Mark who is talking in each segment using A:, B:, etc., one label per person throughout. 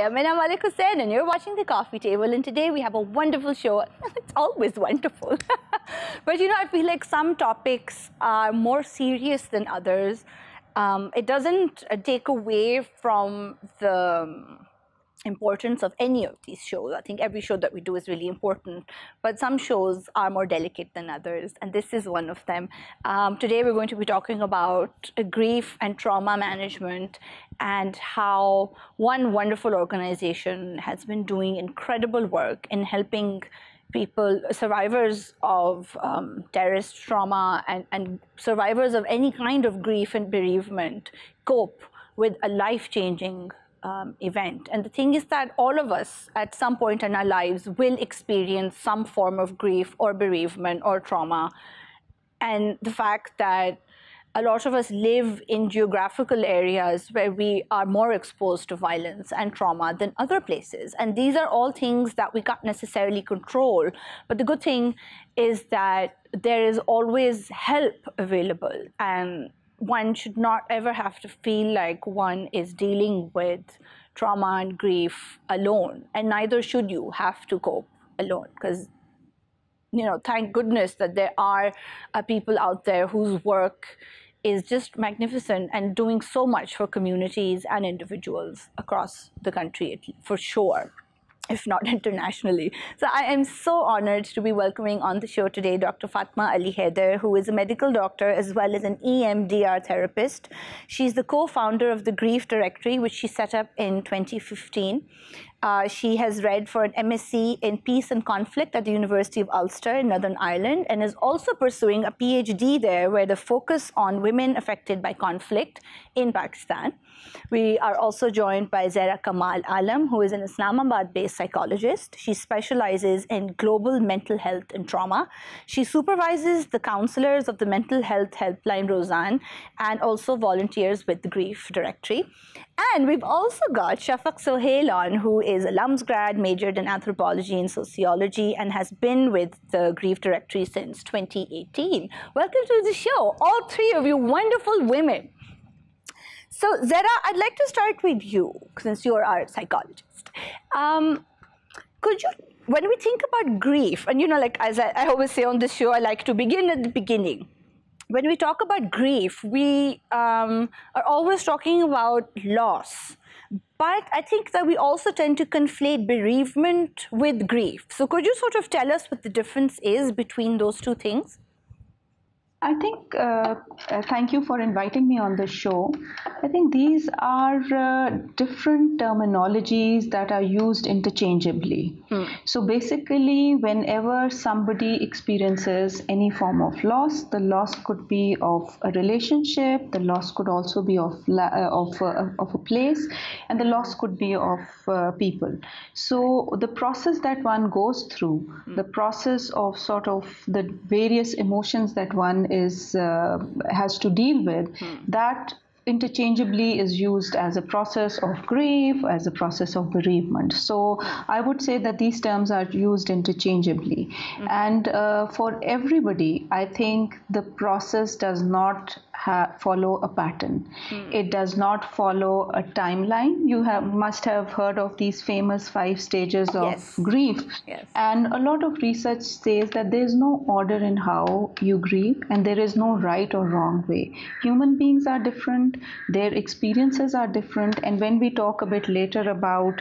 A: Hi, I'm Mina Malik Hussain, and you're watching The Coffee Table. And today we have a wonderful show. It's always wonderful. But I feel like some topics are more serious than others. It doesn't take away from the importance of any of these shows. I think every show that we do is really important, but some shows are more delicate than others, and this is one of them. Today we're going to be talking about grief and trauma management and how one wonderful organization has been doing incredible work in helping people, survivors of terrorist trauma and survivors of any kind of grief and bereavement, cope with a life-changing event. And the thing is that all of us at some point in our lives will experience some form of grief or bereavement or trauma. And the fact that a lot of us live in geographical areas where we are more exposed to violence and trauma than other places. And these are all things that we can't necessarily control. But the good thing is that there is always help available, and one should not ever have to feel like one is dealing with trauma and grief alone, and neither should you have to cope alone, because thank goodness that there are people out there whose work is just magnificent and doing so much for communities and individuals across the country, for sure, if not internationally. So I am so honored to be welcoming on the show today Dr. Fatima Ali Haider, who is a medical doctor as well as an EMDR therapist. She's the co-founder of the Grief Directory, which she set up in 2015. She has read for an MSc in Peace and Conflict at the University of Ulster in Northern Ireland, and is also pursuing a PhD there where the focus on women affected by conflict in Pakistan. We are also joined by Zehra Kamal, who is an Islamabad-based psychologist. She specializes in global mental health and trauma. She supervises the counselors of the mental health helpline Roseanne and also volunteers with the Grief Directory. And we've also got Shafaq Sohail on, who is a LUMS grad, majored in anthropology and sociology, and has been with the Grief Directory since 2018. Welcome to the show, all three of you wonderful women. So, Zehra, I'd like to start with you, since you're our psychologist. Could you, when we think about grief, and like as I always say on this show, I like to begin at the beginning. When we talk about grief, we are always talking about loss. But I think that we also tend to conflate bereavement with grief. So could you sort of tell us what the difference is between those two things?
B: I think, thank you for inviting me on the show. I think these are different terminologies that are used interchangeably. So basically, whenever somebody experiences any form of loss, the loss could be of a relationship, the loss could also be of a place, and the loss could be of people. So the process that one goes through, the process of sort of the various emotions that one has to deal with, that interchangeably is used as a process of grief, as a process of bereavement. So I would say that these terms are used interchangeably. And for everybody, I think the process does not follow a pattern. It does not follow a timeline. You must have heard of these famous 5 stages of grief.
A: Yes.
B: And a lot of research says that there is no order in how you grieve, and there is no right or wrong way. Human beings are different, their experiences are different, and when we talk a bit later about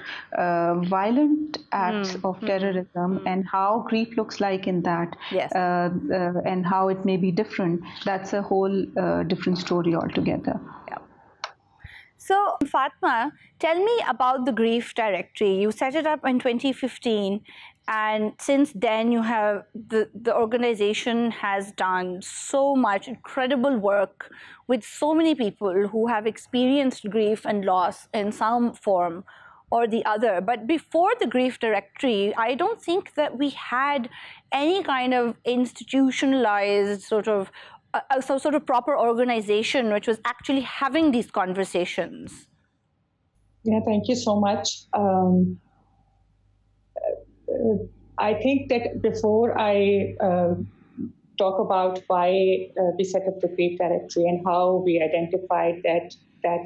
B: violent acts of terrorism and how grief looks like in that, and how it may be different, that's a whole different story altogether.
A: Yeah. So, Fatma, tell me about the Grief Directory. You set it up in 2015, and since then you have the organization has done so much incredible work with so many people who have experienced grief and loss in some form or the other. But before the Grief Directory, I don't think that we had any kind of institutionalized sort of proper organization which was actually having these conversations.
C: Yeah, thank you so much. I think that before I talk about why we set up the Grief Directory and how we identified that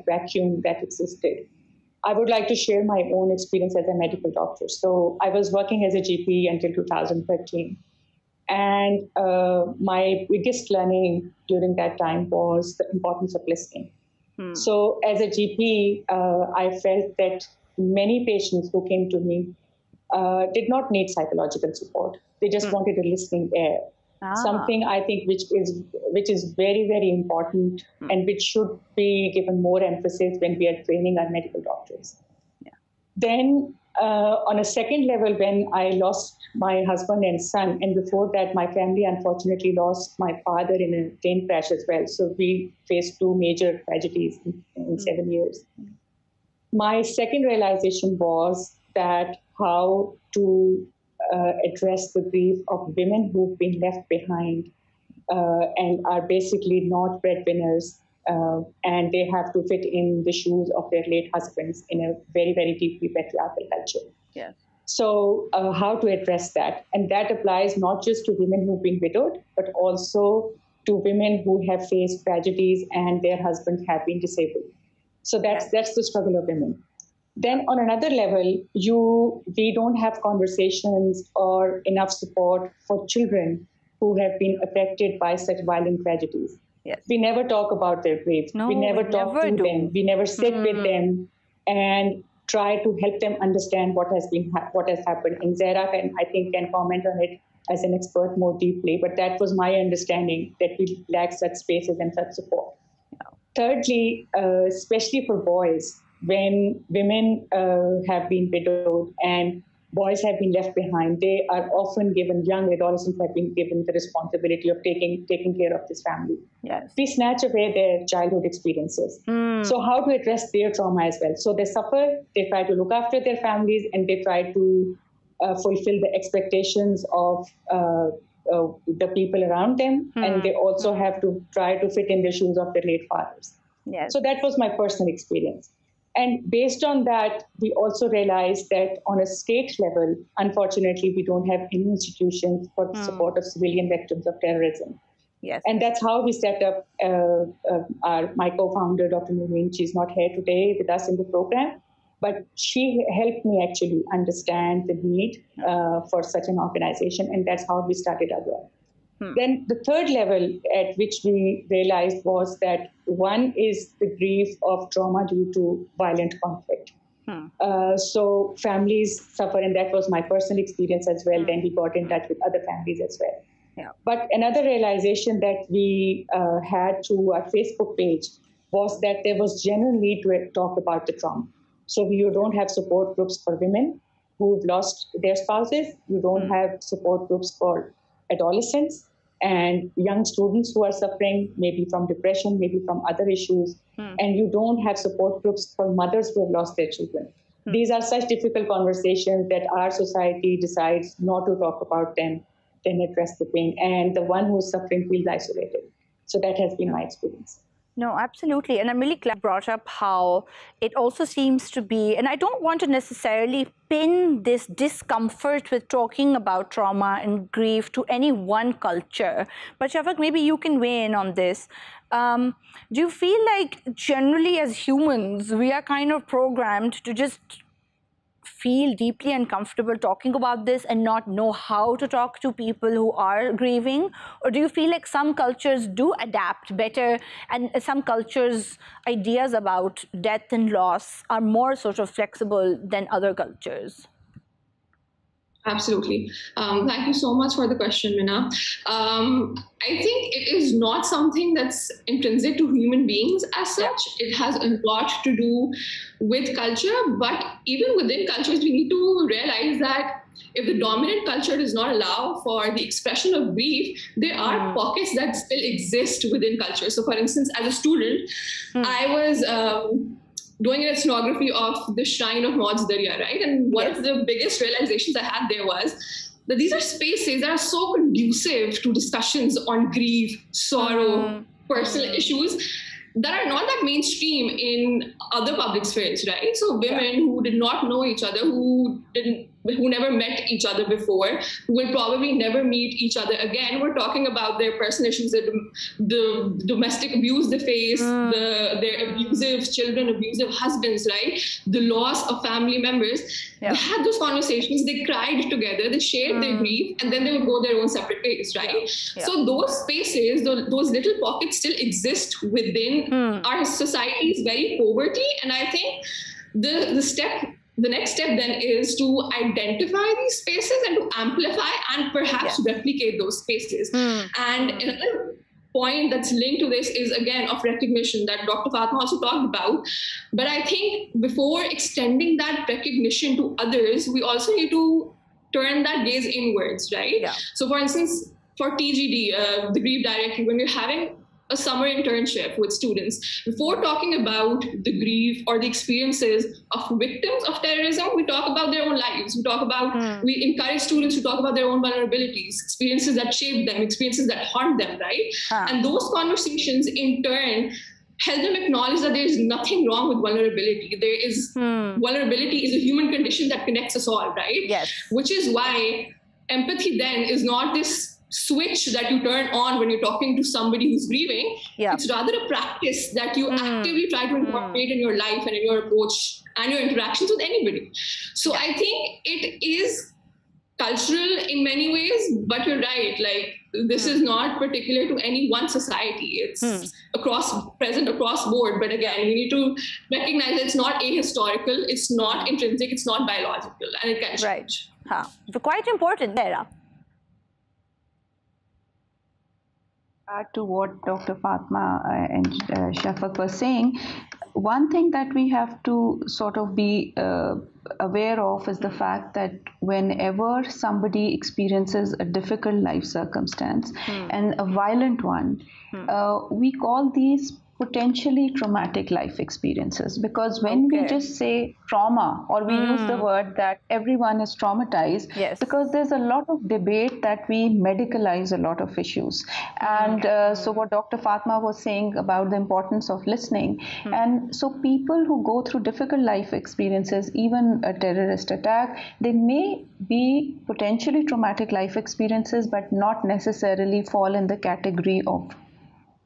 C: vacuum that existed, I would like to share my own experience as a medical doctor. So I was working as a GP until 2013. And my biggest learning during that time was the importance of listening. So as a GP, I felt that many patients who came to me did not need psychological support. They just wanted a listening ear. Something I think which is very, very important and which should be given more emphasis when we are training our medical doctors. Then on a second level, when I lost my husband and son, and before that, my family unfortunately lost my father in a plane crash as well. So we faced two major tragedies in 7 years. My second realization was that how to address the grief of women who've been left behind and are basically not breadwinners. And they have to fit in the shoes of their late husbands in a very, very deeply patriarchal culture.
A: Yes.
C: So how to address that? And that applies not just to women who've been widowed, but also to women who have faced tragedies and their husbands have been disabled. So that's the struggle of women. Then on another level, we don't have conversations or enough support for children who have been affected by such violent tragedies.
A: Yes.
C: We never talk about their grief.
A: No,
C: we never talk to them. We never sit with them and try to help them understand what has happened. And Zehra can comment on it as an expert more deeply. But that was my understanding, that we lack such spaces and such support. Yeah. Thirdly, especially for boys, when women have been widowed and boys have been left behind, they are often given, young adolescents have been given the responsibility of taking care of this family.
A: Yes.
C: We snatch away their childhood experiences. So how to address their trauma as well? So they suffer, they try to look after their families, and they try to fulfill the expectations of the people around them. And they also have to try to fit in the shoes of their late fathers.
A: Yes.
C: So that was my personal experience. And based on that, we also realized that on a state level, unfortunately, we don't have any institutions for the support of civilian victims of terrorism.
A: Yes.
C: And that's how we set up my co-founder, Dr. Nureen. She's not here today with us in the program, but she helped me actually understand the need for such an organization. And that's how we started our work. Then the third level at which we realized was that one is the grief of trauma due to violent conflict. So families suffer, and that was my personal experience as well. Then we got in touch with other families as well. Yeah. But another realization that we had through our Facebook page was that there was genuine need to talk about the trauma. So you don't have support groups for women who've lost their spouses. You don't have support groups for adolescents and young students who are suffering maybe from depression, maybe from other issues. And you don't have support groups for mothers who have lost their children. These are such difficult conversations that our society decides not to talk about them, then address the pain. And the one who's suffering feels isolated. So that has been my experience.
A: No, absolutely. And I'm really glad you brought up how it also seems to be, and I don't want to necessarily pin this discomfort with talking about trauma and grief to any one culture. But Shafaq, maybe you can weigh in on this. Do you feel like generally as humans, we are kind of programmed to just feel deeply uncomfortable talking about this and not know how to talk to people who are grieving? Or do you feel like some cultures do adapt better and some cultures' ideas about death and loss are more sort of flexible than other cultures?
D: Absolutely. Thank you so much for the question, Mina. I think it is not something that's intrinsic to human beings as such. It has a lot to do with culture, but even within cultures, we need to realize that if the dominant culture does not allow for the expression of grief, there are pockets that still exist within culture. So for instance, as a student, I was doing an ethnography of the shrine of Maud's Darya, right? And one of the biggest realizations I had there was that these are spaces that are so conducive to discussions on grief, sorrow, personal issues that are not that mainstream in other public spheres, right? So women who did not know each other, who didn't who never met each other before, who will probably never meet each other again. We're talking about their personal issues, the domestic abuse they face, their abusive children, abusive husbands, right? The loss of family members.
A: Yeah.
D: They had those conversations, they cried together, they shared their grief, and then they would go their own separate ways, right?
A: Yeah.
D: So those spaces, those little pockets still exist within our society's very poverty. And I think the next step then is to identify these spaces and to amplify and perhaps replicate those spaces. And another point that's linked to this is, again, of recognition that Dr. Fatma also talked about. But I think before extending that recognition to others, we also need to turn that gaze inwards, right?
A: Yeah.
D: So for instance, for TGD, the Grief Directory, when we're having a summer internship with students, before talking about the grief or the experiences of victims of terrorism, we talk about their own lives. We talk about, we encourage students to talk about their own vulnerabilities, experiences that shape them, experiences that haunt them, right? And those conversations in turn help them acknowledge that there is nothing wrong with vulnerability. There is, vulnerability is a human condition that connects us all, right?
A: Yes.
D: Which is why empathy then is not this switch that you turn on when you're talking to somebody who's grieving. It's rather a practice that you actively try to incorporate in your life and in your approach and your interactions with anybody. So I think it is cultural in many ways, but you're right, like this is not particular to any one society. It's present across board. But again, we need to recognize that it's not ahistorical, it's not intrinsic, it's not biological, and it can change.
A: So quite important, Zehra.
B: Add to what Dr. Fatma and Shafaq were saying, one thing that we have to sort of be aware of is the fact that whenever somebody experiences a difficult life circumstance and a violent one, we call these potentially traumatic life experiences, because when we just say trauma, or we use the word that everyone is traumatized, because there's a lot of debate that we medicalize a lot of issues. And so what Dr. Fatma was saying about the importance of listening, and so people who go through difficult life experiences, even a terrorist attack, they may be potentially traumatic life experiences, but not necessarily fall in the category of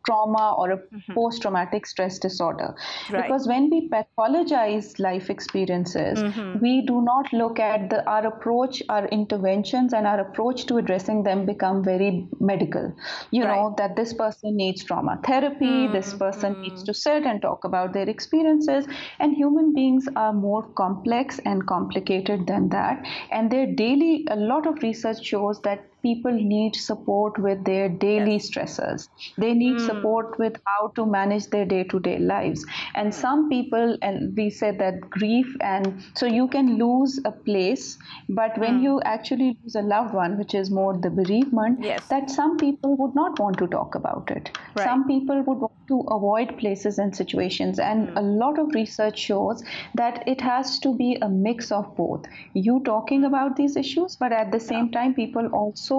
B: trauma or a post-traumatic stress disorder. Because when we pathologize life experiences, we do not look at our approach, our interventions, and our approach to addressing them become very medical. You know, that this person needs trauma therapy, this person needs to sit and talk about their experiences, and human beings are more complex and complicated than that. And a lot of research shows that people need support with their daily stressors. They need support with how to manage their day-to-day lives. And some people, and we said that grief, and so you can lose a place, but when you actually lose a loved one, which is more the bereavement, that some people would not want to talk about it. Some people would want to avoid places and situations. And a lot of research shows that it has to be a mix of both. You talking about these issues, but at the same time, people also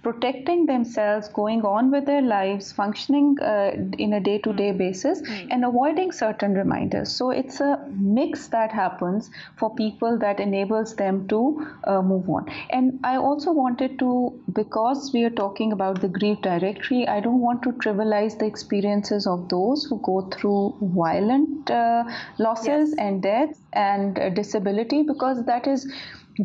B: protecting themselves, going on with their lives, functioning in a day-to-day basis, and avoiding certain reminders. So it's a mix that happens for people that enables them to move on. And I also wanted to, because we are talking about the grief directory, I don't want to trivialize the experiences of those who go through violent losses and deaths and disability, because that is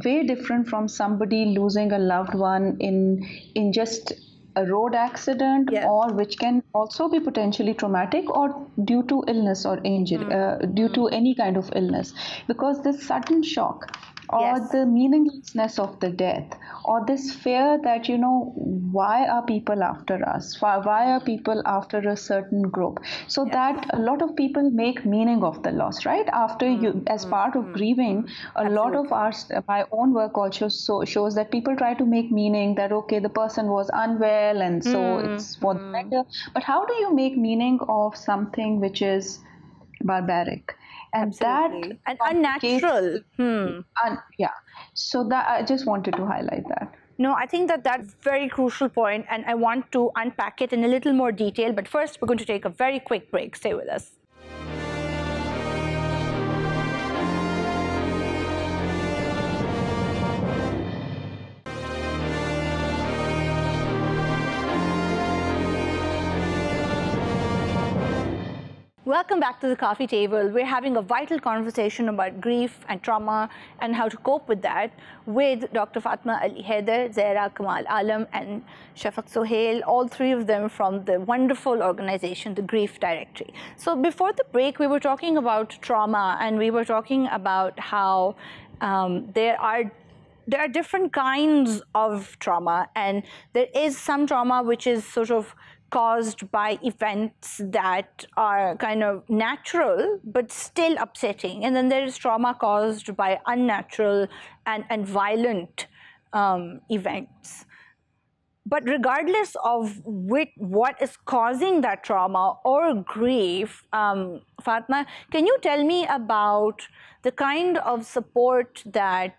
B: way different from somebody losing a loved one in just a road accident, or which can also be potentially traumatic, or due to illness or injury, due to any kind of illness. Because this sudden shock, or the meaninglessness of the death, or this fear that, you know, why are people after us? Why are people after a certain group? So that a lot of people make meaning of the loss, right? After you, as part of grieving, a lot of my own work also shows that people try to make meaning that, okay, the person was unwell and so it's for the better. But how do you make meaning of something which is barbaric? And that
A: and unnatural.
B: So that I just wanted to highlight that.
A: No, I think that that's a very crucial point, and I want to unpack it in a little more detail. But first, we're going to take a very quick break. Stay with us. Welcome back to the coffee table. We're having a vital conversation about grief and trauma and how to cope with that with Dr. Fatima Ali Haider, Zehra Kamal and Shafaq Sohail, all three of them from the wonderful organization, the Grief Directory. So before the break, we were talking about trauma, and we were talking about how there are different kinds of trauma, and there is some trauma which is sort of caused by events that are kind of natural but still upsetting, and then there is trauma caused by unnatural and violent events. But regardless of what is causing that trauma or grief, Fatma, can you tell me about the kind of support that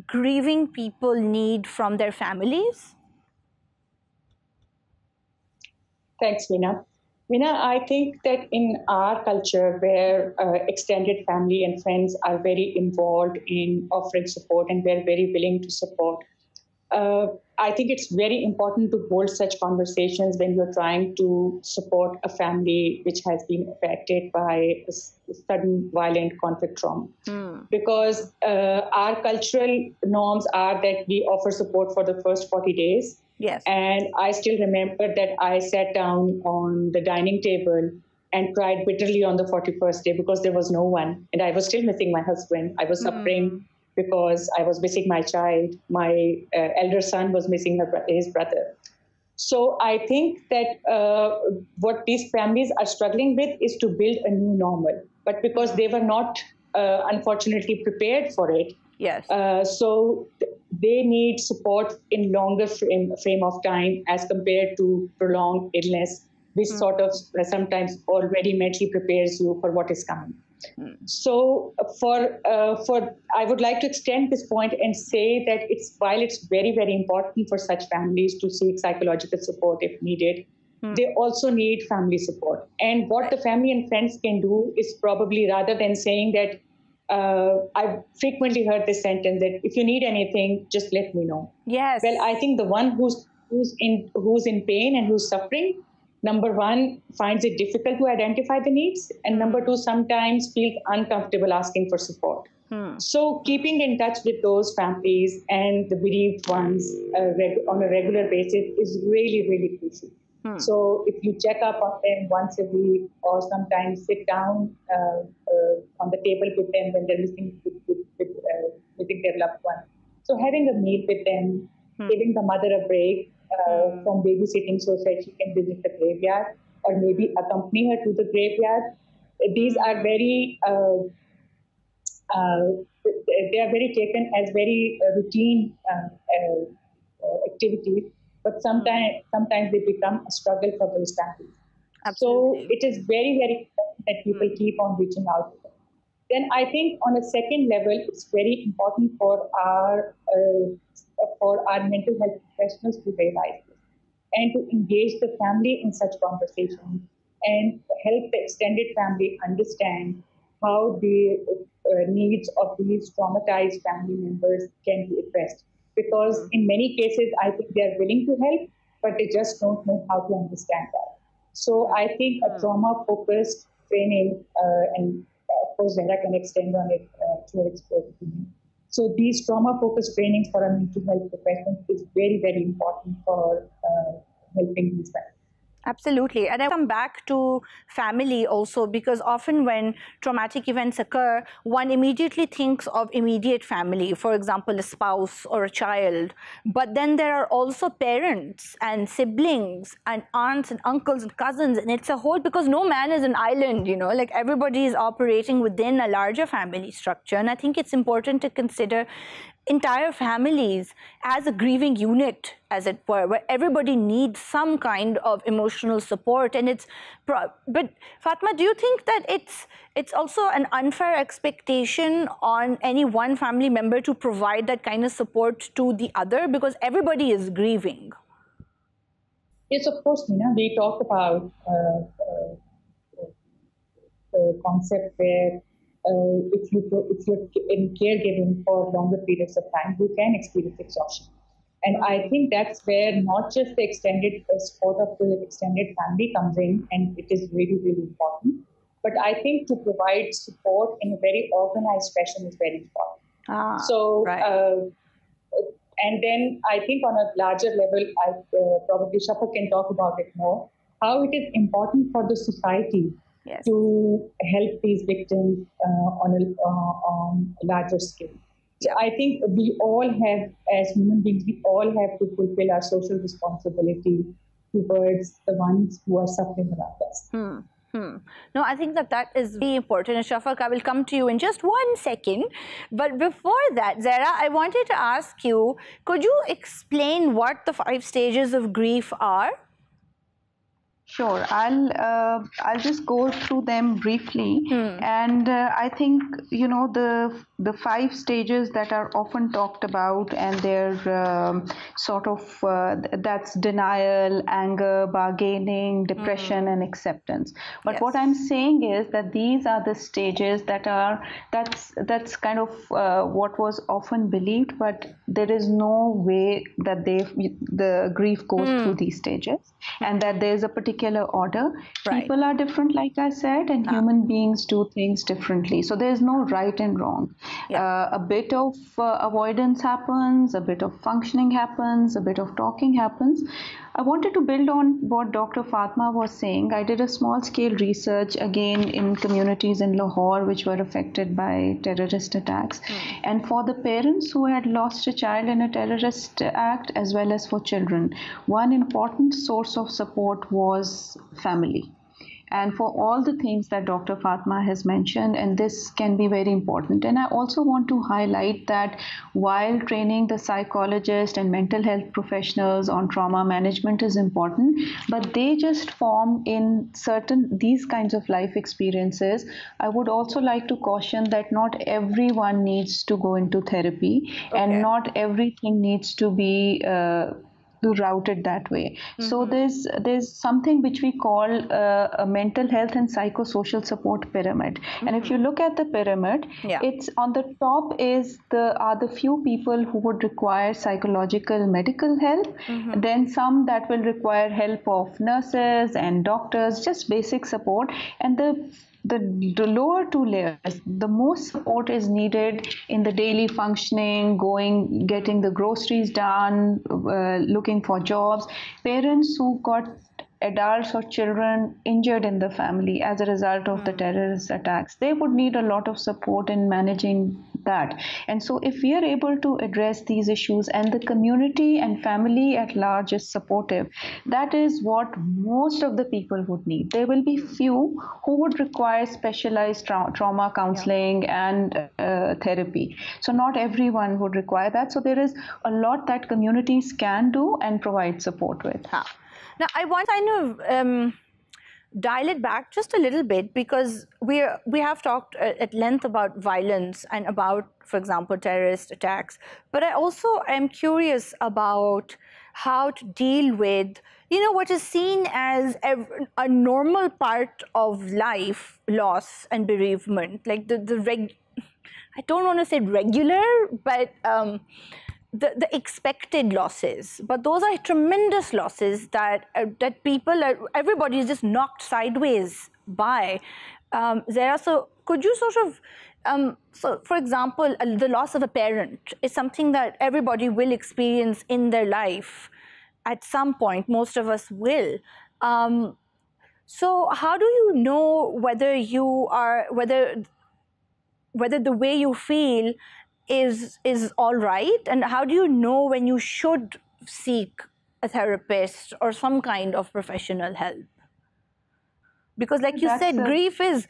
A: grieving people need from their families?
C: Thanks, Mina. Mina, I think that in our culture, where extended family and friends are very involved in offering support and we're very willing to support, I think it's very important to hold such conversations when you're trying to support a family which has been affected by a sudden violent conflict trauma. Because our cultural norms are that we offer support for the first 40 days.
A: Yes.
C: And I still remember that I sat down on the dining table and cried bitterly on the 41st day because there was no one. And I was still missing my husband. I was suffering because I was missing my child. My elder son was missing his brother. So I think that what these families are struggling with is to build a new normal. But because they were not, unfortunately, prepared for it,
A: yes.
C: So they need support in longer frame of time as compared to prolonged illness, which sort of sometimes already mentally prepares you for what is coming. So I would like to extend this point and say that while it's very, very important for such families to seek psychological support if needed, they also need family support. And what the family and friends can do is probably, rather than saying that, I've frequently heard this sentence that if you need anything, just let me know.
A: Yes.
C: Well, I think the one who's in pain and who's suffering, number one, finds it difficult to identify the needs, and number two, sometimes feels uncomfortable asking for support. So keeping in touch with those families and the bereaved ones on a regular basis is really, really crucial. So if you check up on them once a week, or sometimes sit down on the table with them when they're missing their loved one. So having a meal with them, giving the mother a break from babysitting so that she can visit the graveyard, or maybe accompany her to the graveyard. These are very, they are very taken as very routine activities. But sometimes they become a struggle for those families. Absolutely. So it is very, very important that people keep on reaching out to them. Then I think on a second level, it's very important for our mental health professionals to realize this and to engage the family in such conversations and help the extended family understand how the needs of these traumatized family members can be addressed. Because in many cases, I think they are willing to help, but they just don't know how to understand that. So I think a trauma-focused training, and of course, Zehra can extend on it to her expert opinion. So these trauma-focused trainings for a mental health professional is very, very important for helping these families.
A: Absolutely. And I come back to family also, because often when traumatic events occur, one immediately thinks of immediate family, for example, a spouse or a child. But then there are also parents and siblings and aunts and uncles and cousins. And it's a whole, because no man is an island, you know, like everybody is operating within a larger family structure. And I think it's important to consider entire families as a grieving unit, as it were, where everybody needs some kind of emotional support. And but Fatma, do you think that it's also an unfair expectation on any one family member to provide that kind of support to the other, because everybody is grieving?
C: Yes, of course, Mina. We talked about the concept where if you're in caregiving for longer periods of time, you can experience exhaustion. And I think that's where not just the extended support of the extended family comes in, and it is really, really important. but I think to provide support in a very organized fashion is very important. So, and then I think on a larger level, probably Shafaq can talk about it more, how it is important for the society to help these victims on a larger scale. I think we all have, as human beings, we all have to fulfill our social responsibility towards the ones who are suffering around us.
A: No, I think that is very important. And Shafaq, I will come to you in just 1 second. But before that, Zehra, I wanted to ask you, could you explain what the 5 stages of grief are?
B: Sure, I'll just go through them briefly, and I think the 5 stages that are often talked about, and they're that's denial, anger, bargaining, depression, and acceptance. But what I'm saying is that these are the stages that's kind of what was often believed, but there is no way that the grief goes through these stages, and that there's a particular order. People are different, like I said, and human beings do things differently. So there's no right and wrong. A bit of avoidance happens, a bit of functioning happens, a bit of talking happens. I wanted to build on what Dr. Fatma was saying. I did a small scale research again in communities in Lahore which were affected by terrorist attacks. And for the parents who had lost a child in a terrorist act, as well as for children, one important source of support was family. And for all the things that Dr. Fatma has mentioned, and this can be very important. And I also want to highlight that while training the psychologist and mental health professionals on trauma management is important, but they just form in these kinds of life experiences. I would also like to caution that not everyone needs to go into therapy, and not everything needs to be routed that way. So there's something which we call a mental health and psychosocial support pyramid. And if you look at the pyramid, it's on the top are the few people who would require psychological medical help, then some that will require help of nurses and doctors, just basic support, and the lower 2 layers, the most support is needed in the daily functioning, getting the groceries done, looking for jobs. Parents who got adults or children injured in the family as a result of the terrorist attacks, they would need a lot of support in managing that. And so if we are able to address these issues and the community and family at large is supportive, that is what most of the people would need. There will be few who would require specialized trauma counseling and therapy. So not everyone would require that. So there is a lot that communities can do and provide support with.
A: Now, I want to kind of dial it back just a little bit, because we have talked at length about violence and about, for example, terrorist attacks. But I also am curious about how to deal with, what is seen as a normal part of life, loss and bereavement, like I don't want to say regular, but the expected losses, but those are tremendous losses that everybody is just knocked sideways by. Zehra, so could you sort of, so for example, the loss of a parent is something that everybody will experience in their life at some point. Most of us will. So how do you know whether the way you feel is all right, and how do you know when you should seek a therapist or some kind of professional help? Because like you said, grief is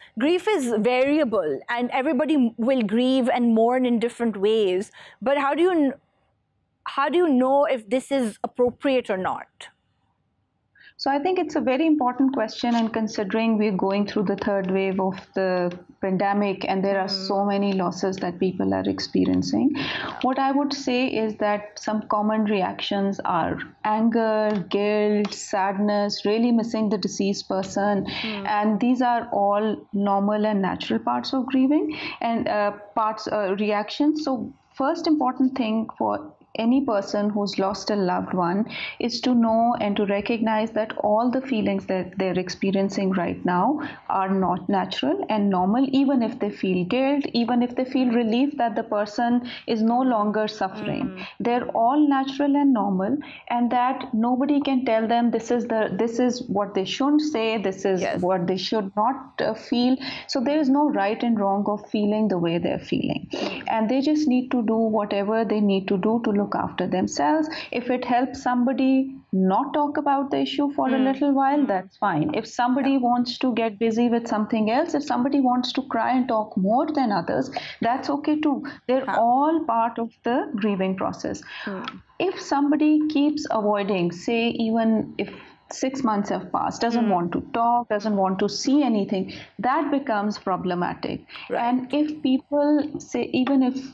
A: variable, and everybody will grieve and mourn in different ways. But how do you know if this is appropriate or not?
B: So I think it's a very important question, and considering we're going through the 3rd wave of the pandemic and there are so many losses that people are experiencing, what I would say is that some common reactions are anger, guilt, sadness, really missing the deceased person, and these are all normal and natural parts of grieving and reactions. So first important thing for any person who's lost a loved one is to know and to recognize that all the feelings that they're experiencing right now are not natural and normal, even if they feel guilt, even if they feel relief that the person is no longer suffering. They're all natural and normal, and that nobody can tell them this is what they shouldn't say, this is what they should not feel. So there is no right and wrong of feeling the way they're feeling, and they just need to do whatever they need to do to look after themselves. If it helps somebody not talk about the issue for a little while, that's fine. If somebody wants to get busy with something else, if somebody wants to cry and talk more than others, that's okay too. They're all part of the grieving process. If somebody keeps avoiding, say even if 6 months have passed, doesn't want to talk, doesn't want to see anything, that becomes problematic. And if people say, even if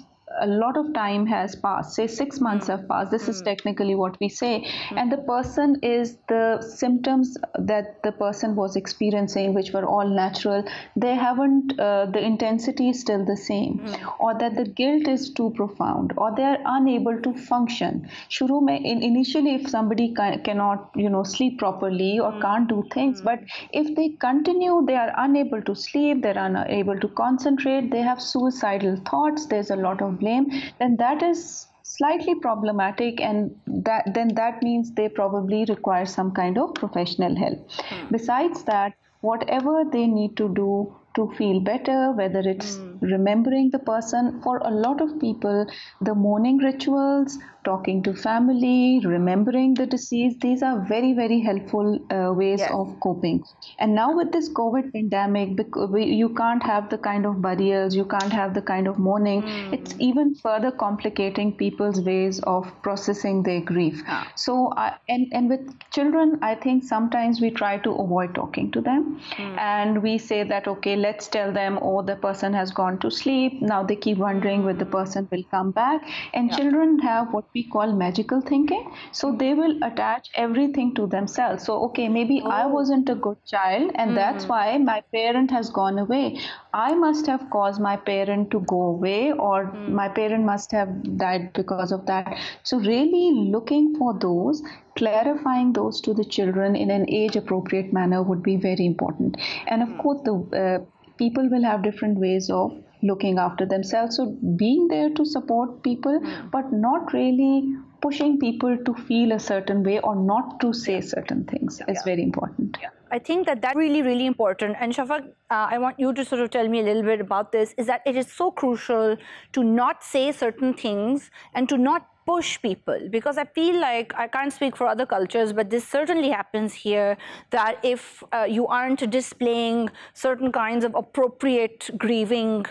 B: a lot of time has passed, say 6 months have passed, this is technically what we say, and the person is, the symptoms that the person was experiencing, which were all natural, they haven't, the intensity is still the same, or that the guilt is too profound, or they are unable to function. Shuru mein, initially, if somebody cannot, sleep properly or can't do things, but if they continue, they are unable to sleep, they're unable to concentrate, they have suicidal thoughts, there's a lot of blame, then that is slightly problematic, and that means they probably require some kind of professional help. Besides that, whatever they need to do to feel better, whether it's remembering the person, for a lot of people, the mourning rituals, talking to family, remembering the deceased, these are very, very helpful ways of coping. And now with this COVID pandemic, you can't have the kind of burials, you can't have the kind of mourning, it's even further complicating people's ways of processing their grief. So, and with children, I think sometimes we try to avoid talking to them, and we say that, okay, let's tell them, oh, the person has gone to sleep, now they keep wondering when the person will come back. And children have what we call magical thinking, so they will attach everything to themselves. So, okay, maybe I wasn't a good child, and that's why my parent has gone away. I must have caused my parent to go away, or my parent must have died because of that. So really looking for those, clarifying those to the children in an age-appropriate manner would be very important. And of course, the people will have different ways of looking after themselves. So being there to support people, but not really pushing people to feel a certain way or not to say certain things is very important.
A: I think that that's really, really important. And Shafaq, I want you to sort of tell me a little bit about this, is that it is so crucial to not say certain things and to not push people, because I feel like, I can't speak for other cultures, but this certainly happens here, that if you aren't displaying certain kinds of appropriate grieving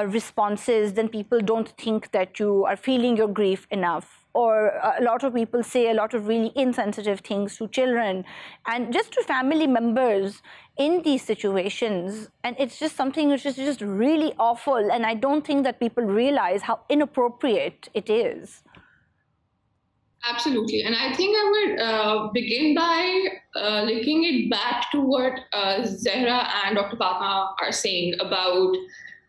A: responses, then people don't think that you are feeling your grief enough. Or a lot of people say a lot of really insensitive things to children and just to family members in these situations. And it's just something which is just really awful. And I don't think that people realize how inappropriate it is.
D: Absolutely. And I think I would begin by linking it back to what Zehra and Dr. Fatma are saying about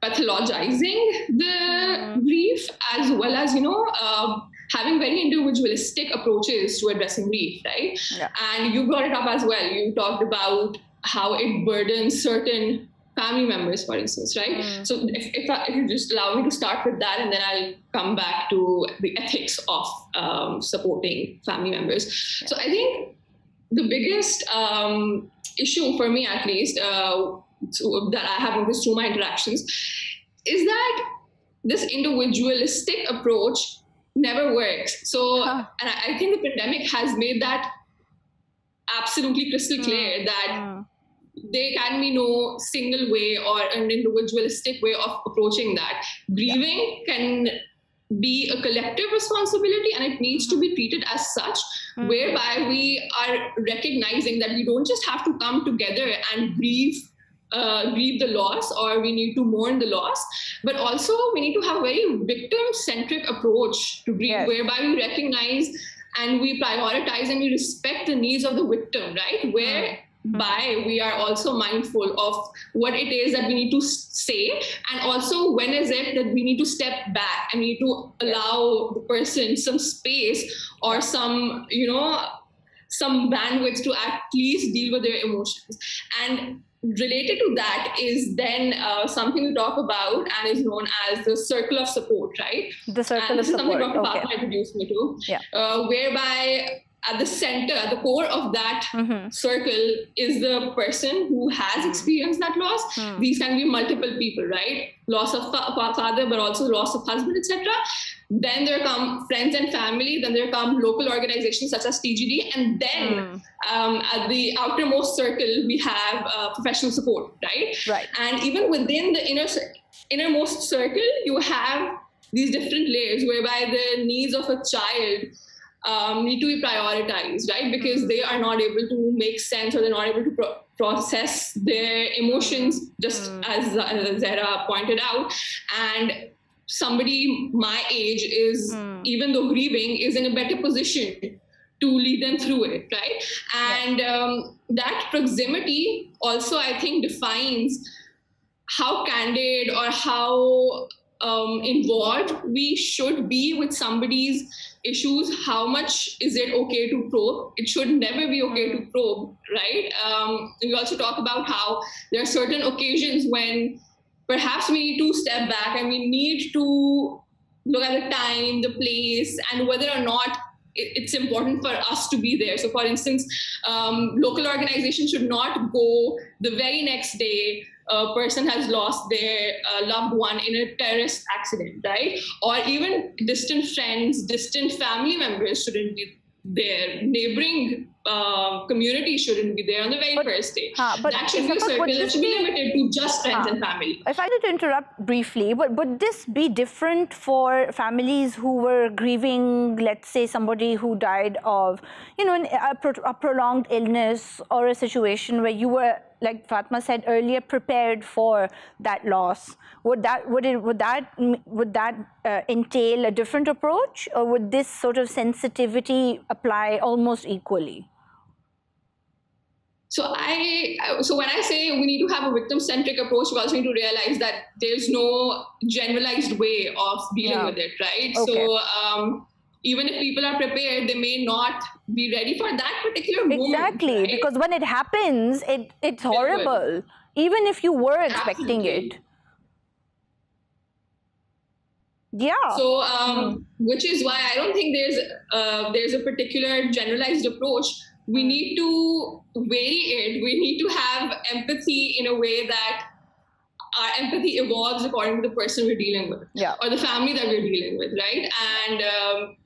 D: pathologizing the grief, as well as, having very individualistic approaches to addressing grief, right? And you brought it up as well. You talked about how it burdens certain family members, for instance, right? So if you just allow me to start with that, and then I'll come back to the ethics of supporting family members. So I think the biggest issue for me, at least, that I have noticed through my interactions, is that this individualistic approach never works. So, and I think the pandemic has made that absolutely crystal clear, that there can be no single way or an individualistic way of approaching that. Grieving can be a collective responsibility, and it needs to be treated as such, whereby we are recognizing that we don't just have to come together and grieve the loss, or we need to mourn the loss, but also we need to have a very victim-centric approach to grief, whereby we recognize and we prioritize and we respect the needs of the victim, right? Where by, we are also mindful of what it is that we need to say, and also when is it that we need to step back and we need to allow the person some space or some, some bandwidth to at least deal with their emotions. And related to that is then something we talk about and is known as the circle of support, right?
A: The circle
D: and
A: of support.
D: This is something Dr. Fatma introduced me to, whereby at the center, at the core of that circle is the person who has experienced that loss. These can be multiple people, right? Loss of father, but also loss of husband, etc. Then there come friends and family. Then there come local organizations such as TGD. And then at the outermost circle, we have professional support, right?
A: Right.
D: And even within the innermost circle, you have these different layers whereby the needs of a child need to be prioritized, right? Because they are not able to make sense, or they're not able to process their emotions, just as Zehra pointed out. And somebody my age is, even though grieving, is in a better position to lead them through it, right? And that proximity also, I think, defines how candid or how involved we should be with somebody's issues. How much is it okay to probe? It should never be okay to probe, right? We also talk about how there are certain occasions when perhaps we need to step back and we need to look at the time, the place, and whether or not it's important for us to be there. So for instance, local organizations should not go the very next day a person has lost their loved one in a terrorist accident, right? Or even distant friends, distant family members shouldn't be there. Neighboring community shouldn't be there on the very first day. That should be a circle that should be limited to just friends and family.
A: If I did interrupt briefly, would this be different for families who were grieving, let's say, somebody who died of, a prolonged illness, or a situation where you were, like Fatma said earlier, prepared for that loss? Would that entail a different approach, or would this sort of sensitivity apply almost equally?
D: So when I say we need to have a victim-centric approach, we also need to realize that there's no generalized way of dealing with it, right? Okay. So even if people are prepared, they may not be ready for that particular moment.
A: Exactly,
D: right?
A: Because when it happens, it's horrible, even if you were expecting it. Yeah.
D: So, which is why I don't think there's a particular generalized approach. We need to vary it. We need to have empathy in a way that our empathy evolves according to the person we're dealing with, or the family that we're dealing with, right? And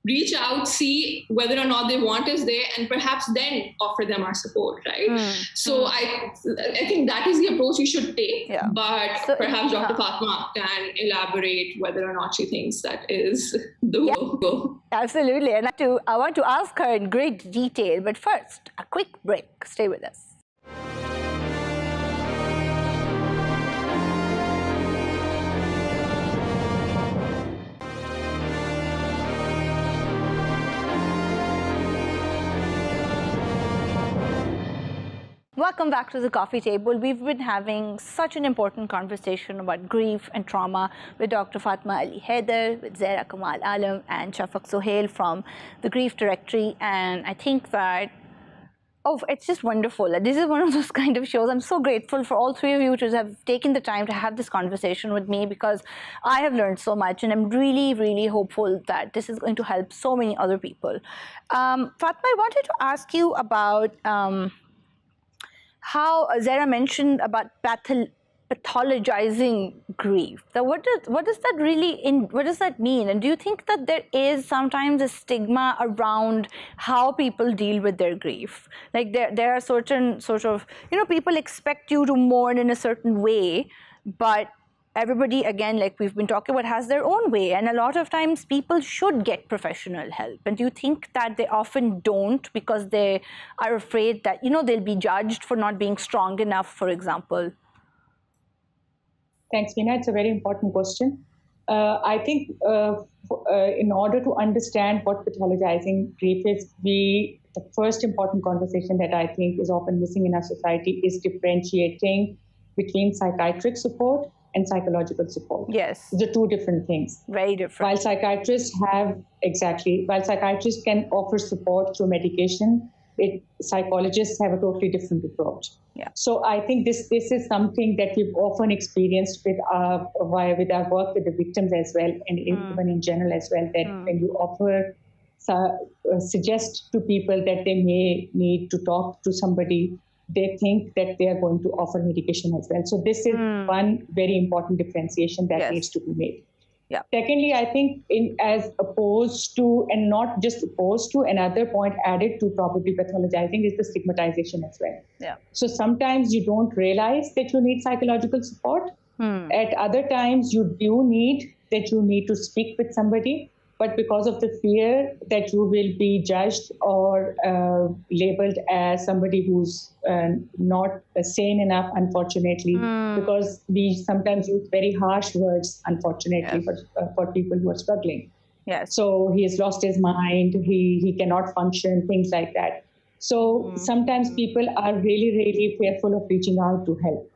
D: reach out, see whether or not they want us there, and perhaps then offer them our support, right? So I think that is the approach we should take, but perhaps Dr. Fatma can elaborate whether or not she thinks that is the way to go.
A: Absolutely, and I want to ask her in great detail, but first, a quick break. Stay with us. Welcome back to the coffee table. We've been having such an important conversation about grief and trauma with Dr. Fatima Ali Haider, with Zehra Kamal and Shafaq Sohail from the Grief Directory. And I think that, it's just wonderful. This is one of those kind of shows. I'm so grateful for all three of you to have taken the time to have this conversation with me, because I have learned so much, and I'm really, really hopeful that this is going to help so many other people. Fatma, I wanted to ask you about how Zehra mentioned about pathologizing grief. So what does that mean? And do you think that there is sometimes a stigma around how people deal with their grief? Like there are certain sort of, people expect you to mourn in a certain way, but everybody, again, like we've been talking about, has their own way. And a lot of times people should get professional help. And do you think that they often don't because they are afraid that, they'll be judged for not being strong enough, for example?
C: Thanks, Mina. It's a very important question. I think in order to understand what pathologizing grief is, we the first important conversation that I think is often missing in our society is differentiating between psychiatric support and psychological support.
A: Yes.
C: The two different things.
A: Very different.
C: While psychiatrists can offer support through medication, psychologists have a totally different approach.
A: Yeah.
C: So I think this is something that we've often experienced with our work with the victims as well, and even in general as well, that when you offer, suggest to people that they may need to talk to somebody, they think that they are going to offer medication as well. So this is one very important differentiation that needs to be made.
A: Yeah.
C: Secondly, I think as opposed to, and not just opposed to, another point added to probably pathologizing is the stigmatization as well.
A: Yeah.
C: So sometimes you don't realize that you need psychological support. At other times you do need to speak with somebody, but because of the fear that you will be judged or labeled as somebody who's not sane enough, unfortunately, because we sometimes use very harsh words, unfortunately, for people who are struggling.
A: Yes.
C: So he has lost his mind, he cannot function, things like that. So sometimes people are really, really fearful of reaching out to help.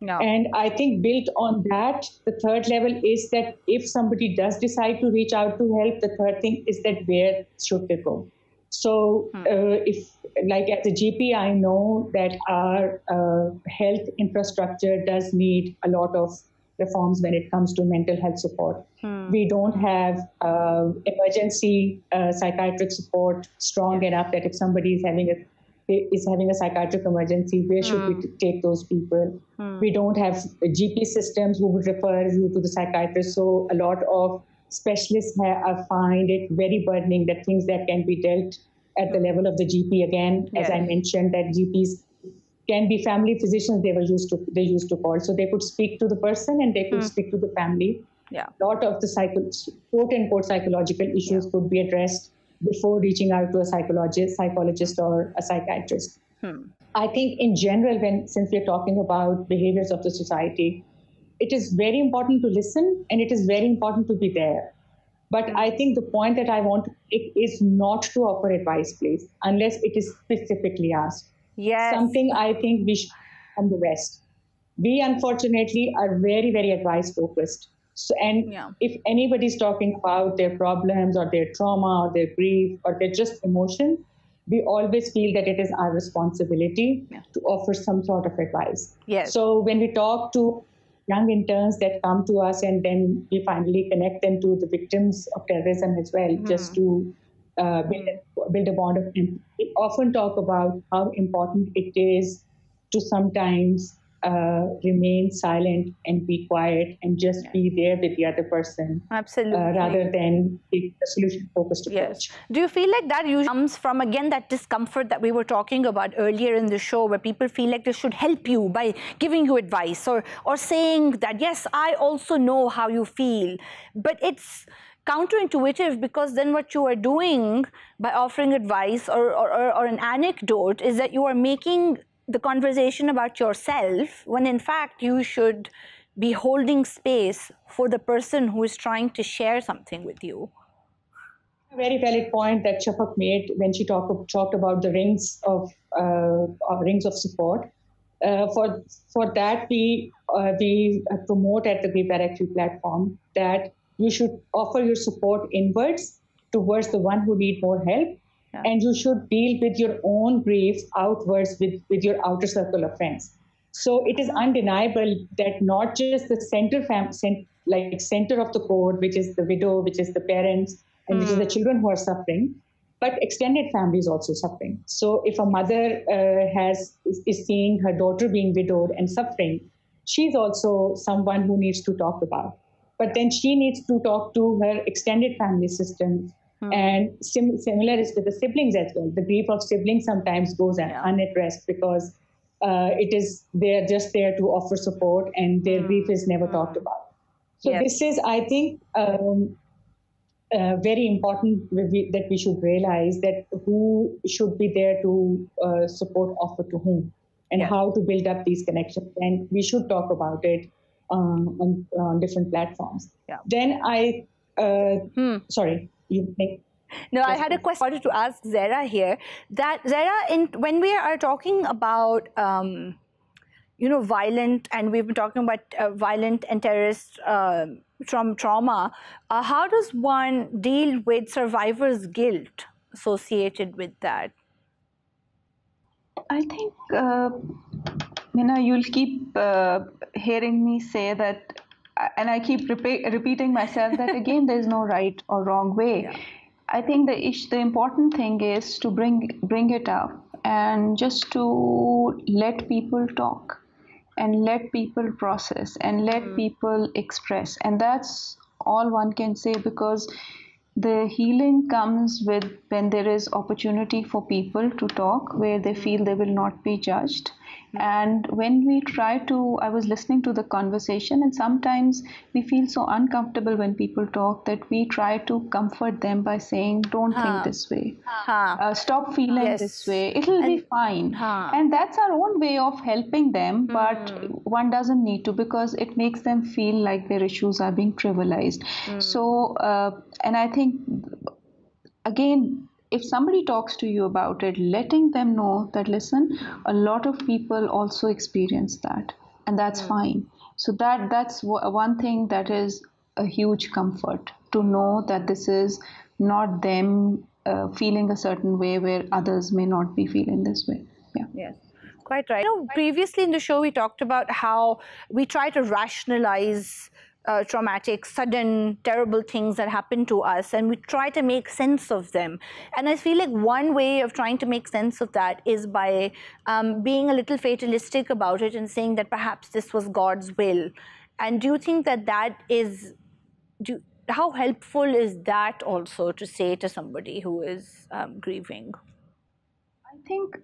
A: No.
C: And I think built on that, the third level is that if somebody does decide to reach out to help, the third thing is that where should they go? So if, like as a GP, I know that our health infrastructure does need a lot of reforms when it comes to mental health support. We don't have emergency psychiatric support strong enough that if somebody is having a psychiatric emergency, where should we take those people? We don't have GP systems who would refer you to the psychiatrist. So a lot of specialists find it very burdening that things that can be dealt at the level of the GP, again, as I mentioned, that GPs can be family physicians they used to call. So they could speak to the person and they could speak to the family.
A: Yeah.
C: A lot of the quote-unquote psychological issues could be addressed before reaching out to a psychologist or a psychiatrist. I think in general, since we're talking about behaviors of the society, it is very important to listen and it is very important to be there. But I think the point that I want to make is not to offer advice, please, unless it is specifically asked.
A: Yes.
C: Something I think we should from the West. We unfortunately are very, very advice focused. So, and if anybody's talking about their problems or their trauma or their grief or their just emotion, we always feel that it is our responsibility to offer some sort of advice.
A: Yes.
C: So when we talk to young interns that come to us and then we finally connect them to the victims of terrorism as well, just to build a bond of empathy, we often talk about how important it is to sometimes remain silent and be quiet and just be there with the other person.
A: Absolutely.
C: Rather than a solution-focused approach.
A: Do you feel like that usually comes from, again, that discomfort that we were talking about earlier in the show, where people feel like they should help you by giving you advice or saying that, yes, I also know how you feel, but it's counterintuitive, because then what you are doing by offering advice or an anecdote is that you are making the conversation about yourself, when in fact you should be holding space for the person who is trying to share something with you.
C: A very valid point that Shafaq made when she talked about the rings of support. For that, we promote at the Grief Directory platform that you should offer your support inwards towards the one who need more help. And you should deal with your own grief outwards with your outer circle of friends. So it is undeniable that not just the center of the code, which is the widow, which is the parents, and which is the children who are suffering, but extended family is also suffering. So if a mother is seeing her daughter being widowed and suffering, she's also someone who needs to talk about. But then she needs to talk to her extended family system. And similar is with the siblings as well. The grief of siblings sometimes goes unaddressed because they're just there to offer support and their grief is never talked about. So this is, I think, very important that we should realize that who should be there to support offer to whom and how to build up these connections. And we should talk about it on different platforms. Then sorry. You think?
A: No, I had a question I wanted to ask Zehra here. That Zehra, when we are talking about violent, and we've been talking about violent and terrorist trauma, how does one deal with survivor's guilt associated with that?
B: I think, you'll keep hearing me say that, and I keep repeating myself that again, there's no right or wrong way. Yeah. I think the important thing is to bring it up and just to let people talk and let people process and let people express. And that's all one can say, because the healing comes with when there is opportunity for people to talk, where they feel they will not be judged. And when we try to, I was listening to the conversation, and sometimes we feel so uncomfortable when people talk that we try to comfort them by saying, don't think this way. Stop feeling this way. It'll be fine. And that's our own way of helping them, but one doesn't need to, because it makes them feel like their issues are being trivialized. So, and I think, again, if somebody talks to you about it, letting them know that, listen, a lot of people also experience that, and that's fine. So that's one thing that is a huge comfort, to know that this is not them feeling a certain way where others may not be feeling this way. Yeah.
A: Yes. Quite right. Previously in the show, we talked about how we try to rationalize traumatic, sudden, terrible things that happen to us, and we try to make sense of them. And I feel like one way of trying to make sense of that is by being a little fatalistic about it and saying that perhaps this was God's will. And do you think that is, how helpful is that also to say to somebody who is grieving?
B: I think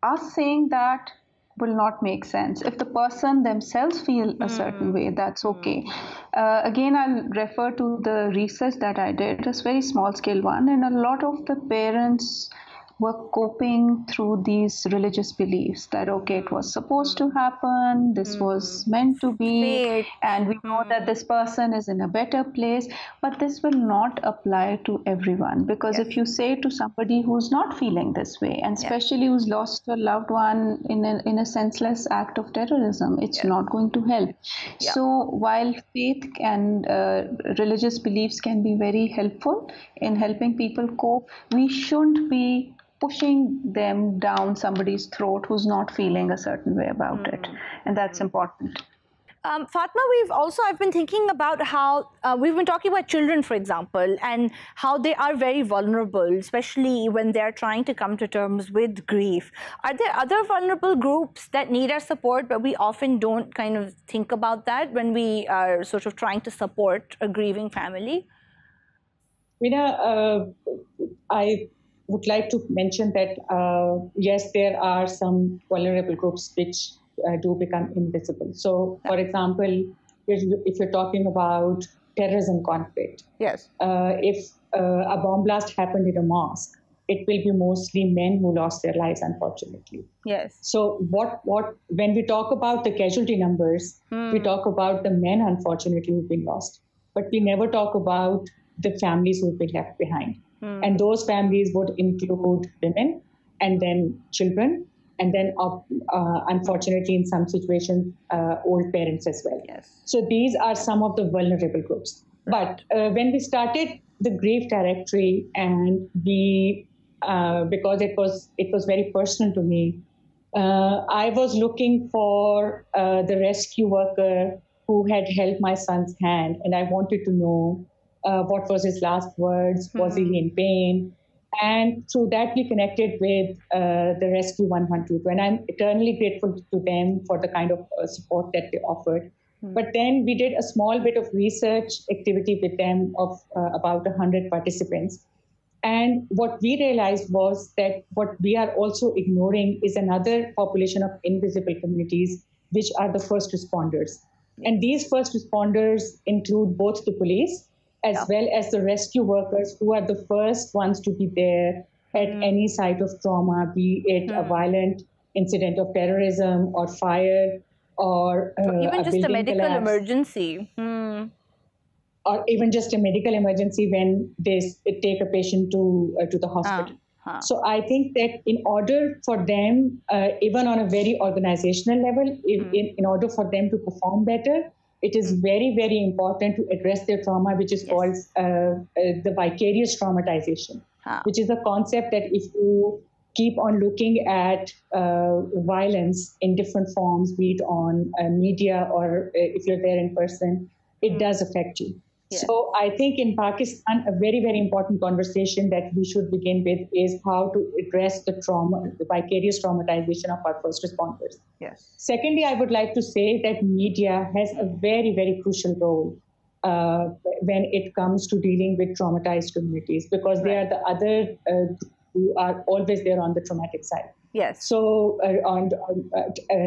B: us saying that will not make sense. If the person themselves feel a certain way, that's okay. Again, I'll refer to the research that I did. It's a very small scale one, and a lot of the parents were coping through these religious beliefs that, okay, it was supposed to happen, this was meant to be, and we know that this person is in a better place. But this will not apply to everyone, because if you say to somebody who's not feeling this way, and especially who's lost a loved one in a senseless act of terrorism, it's not going to help. So while faith and religious beliefs can be very helpful in helping people cope, we shouldn't be pushing them down somebody's throat who's not feeling a certain way about it. And that's important.
A: Fatma, I've been thinking about how we've been talking about children, for example, and how they are very vulnerable, especially when they're trying to come to terms with grief. Are there other vulnerable groups that need our support, but we often don't kind of think about that when we are sort of trying to support a grieving family?
C: Mina, I would like to mention that, yes, there are some vulnerable groups which do become invisible. So, for example, if you're talking about terrorism conflict, if a bomb blast happened in a mosque, it will be mostly men who lost their lives, unfortunately.
A: Yes.
C: So when we talk about the casualty numbers, we talk about the men, unfortunately, who've been lost. But we never talk about the families who've been left behind. And those families would include women, and then children, and then, unfortunately, in some situations, old parents as well.
A: Yes.
C: So these are some of the vulnerable groups. But when we started the grief directory, and we, because it was very personal to me, I was looking for the rescue worker who had held my son's hand, and I wanted to know what was his last words, was he in pain? And through that, we connected with the Rescue 112. And I'm eternally grateful to them for the kind of support that they offered. But then we did a small bit of research activity with them of about 100 participants. And what we realized was that what we are also ignoring is another population of invisible communities, which are the first responders. And these first responders include both the police, as well as the rescue workers, who are the first ones to be there at any site of trauma, be it a violent incident of terrorism or fire or
A: even just a medical
C: collapse.
A: emergency.
C: or even just a medical emergency when they take a patient to the hospital. So I think that in order for them, even on a very organizational level, in order for them to perform better, it is very, very important to address their trauma, which is called the vicarious traumatization, which is a concept that if you keep on looking at violence in different forms, be it on media or if you're there in person, it does affect you. Yes. So I think in Pakistan, a very, very important conversation that we should begin with is how to address the trauma, the vicarious traumatization of our first responders.
A: Yes.
C: Secondly, I would like to say that media has a very, very crucial role when it comes to dealing with traumatized communities, because they are the other who are always there on the traumatic side.
A: Yes.
C: So on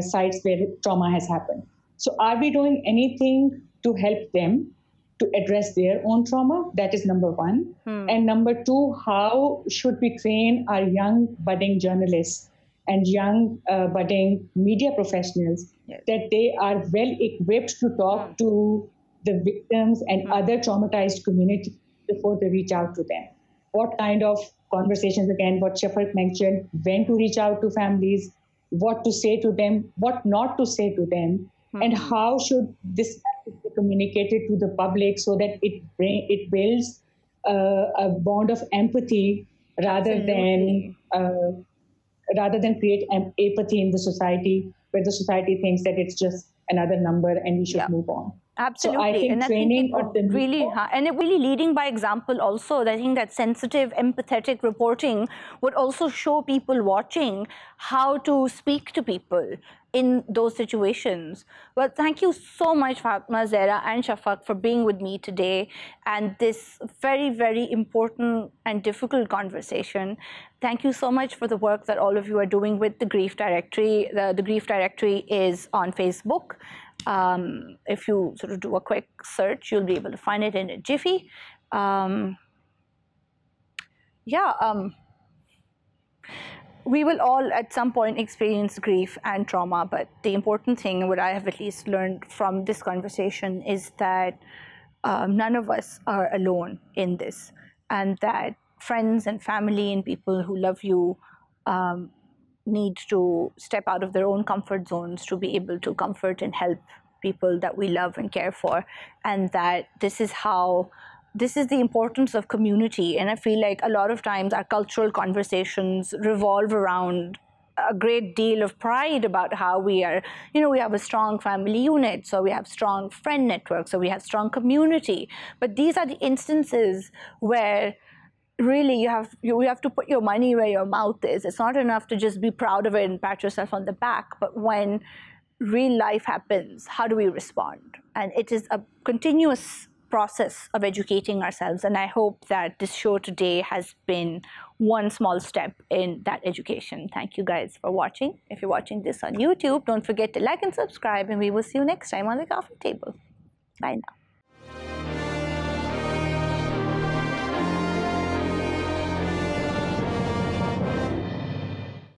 C: sites where trauma has happened. So are we doing anything to help them to address their own trauma? That is number one. And number two, how should we train our young budding journalists and young budding media professionals that they are well equipped to talk to the victims and other traumatized communities before they reach out to them? What kind of conversations, again, what Shafaq mentioned, when to reach out to families, what to say to them, what not to say to them, and how should this be communicated to the public so that it builds a bond of empathy rather than create apathy in the society, where the society thinks that it's just another number and we should move on.
A: Absolutely.
C: So I think training of the
A: really, and it really leading by example also. I think that sensitive, empathetic reporting would also show people watching how to speak to people in those situations. Well, thank you so much, Fatima, Zehra, and Shafaq, for being with me today and this very, very important and difficult conversation. Thank you so much for the work that all of you are doing with the Grief Directory. The Grief Directory is on Facebook. If you sort of do a quick search, you'll be able to find it in a jiffy. We will all at some point experience grief and trauma, but the important thing, what I have at least learned from this conversation, is that none of us are alone in this, and that friends and family and people who love you need to step out of their own comfort zones to be able to comfort and help people that we love and care for, and that this is the importance of community. And I feel like a lot of times our cultural conversations revolve around a great deal of pride about how we are, we have a strong family unit, so we have strong friend networks, so we have strong community. But these are the instances where really you have to put your money where your mouth is. It's not enough to just be proud of it and pat yourself on the back, but when real life happens, how do we respond? And it is a continuous process of educating ourselves, and I hope that this show today has been one small step in that education. Thank you guys for watching. If you're watching this on YouTube, don't forget to like and subscribe, and we will see you next time on the coffee table. Bye now.